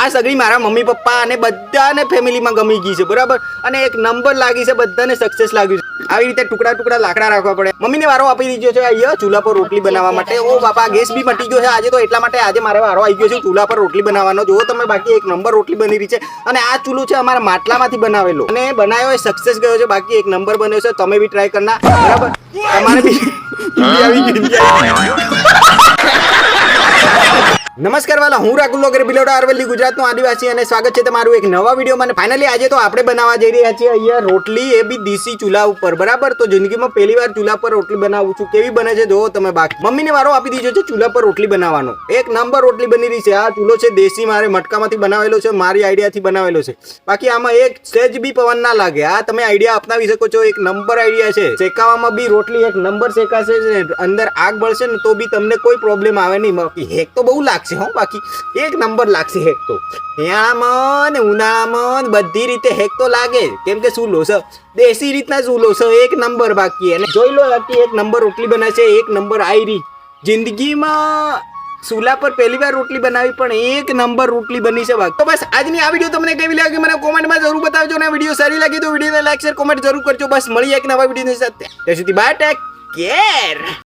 આ સગડી મારા મમ્મી પપ્પા અને બધાને ફેમિલીમાં ગમી ગઈ છે બરાબર, અને એક નંબર લાગી છે, બધાને સક્સેસ લાગ્યું છે. આવી રીતે ટુકડા ટુકડા લાકડા રાખવા પડે. મમ્મીને વારો આપી દીધો છે અહીંયા ચૂલા પર રોટલી બનાવવા માટે. ઓ બાપા, ગેસ બી મટી ગયો છે આજે તો, એટલા માટે આજે મારે વારો આવી ગયો છે ચૂલા પર રોટલી બનાવવાનો. જુઓ તમે, બાકી એક નંબર રોટલી બની રહી છે. અને આ ચૂલો છે અમારા માટલામાંથી બનાવેલો, અને બનાવ્યો એ સક્સેસ ગયો છે. બાકી એક નંબર બન્યો છે. તમે બી ટ્રાય કરના બરાબર. તમારે બી નમસ્કાર વાલા, હું રાહુલ વગેરે બિલોડા અરવલ્લી ગુજરાતનો આદિવાસી, અને સ્વાગત છે તમારું એક નવા વિડીયોમાં. ફાઇનલી આજે તો આપણે બનાવવા જઈ રહ્યા છીએ અહીંયા રોટલી, એ બી દેશી ચૂલા ઉપર બરાબર. તો જિંદગીમાં પહેલી વાર ચૂલા પર રોટલી બનાવું છું. કેવી બને છે જોવો તમે. બાકી મમ્મીને વારો આપી દીધો છે ચૂલા પર રોટલી બનાવવાનો. એક નંબર રોટલી બની રહી છે. આ ચૂલો છે દેશી, મારે મટકામાંથી બનાવેલો છે, મારી આઈડિયાથી બનાવેલો છે. બાકી આમાં એક સેજ બી પવન ના લાગે. આ તમે આઈડિયા અપનાવી શકો છો. એક નંબર આઈડિયા છે. શેકાવામાં બી રોટલી એક નંબર શેકાશે, અંદર આગ બળશે ને તો બી તમને કોઈ પ્રોબ્લેમ આવે નહીં. બાકી હેક તો બહુ લાગશે. બાકી એક નંબર લાગશે હેક તો. શિયાળામાં ને ઉનાળામાં બધી રીતે હેક તો લાગે, કેમ કે ચૂલો છે દેશી રીતના ચૂલો છે એક નંબર. બાકી એને જોઈ લો, બાકી એક નંબર રોટલી બને છે, એક નંબર આયરી. જિંદગીમાં ચૂલા પર પહેલી વાર રોટલી બનાવી, પણ એક નંબર રોટલી બની છે. બાકી તો બસ આજની આ વિડીયો તમને કેવી લાગી મને કોમેન્ટમાં જરૂર બતાવજો, અને વિડીયો સારી લાગી તો વિડીયોને લાઈક શેર કોમેન્ટ જરૂર કરજો. બસ મળીએ એક નવા વિડીયોની સાથે. ત્યાં સુધી બાય, ટેક કેર.